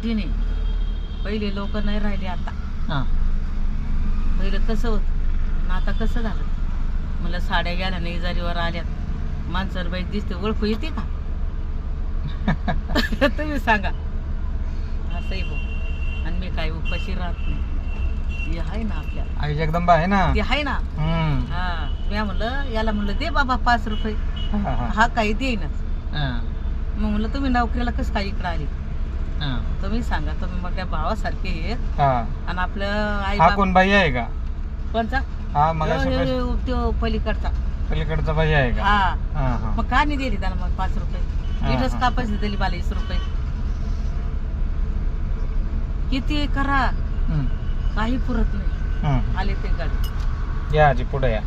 कठीण आहे. पहिले लोक नाही राहिले आता. हा. पहिलं कसं होतं आणि आता कसं झालं. मला साड्या गेल्या नाही इजारीवर आल्यात माणसाला बाई दिसते ओळखू येते का? तुम्ही सांगा. असंही भाऊ आणि मी काय उपाशी राहत नाही. हे आहे ना आपल्या आई जगदंबा आहे ना. ते आहे ना. हा मी म्हणलं याला म्हणलं दे बाबा 5 रुपये. हा काही देईनच. मग म्हणलं तुम्ही नोकरीला कसं काय इकडे आली तुम्ही सांगा. तुम्ही मग त्या भावासारखे आहेत आणि आपलं आई हा कोण बाई आहे का? कोणचा? हा मग तो पलीकडचा पलीकडचा बाई आहे का? हा मग का नाही दिली त्याला मग 5 रुपये? इथंच का पैसे दिली मला 20 रुपये? किती करा काही पुरत नाही. आले ते गाडी या आजी पुढे या.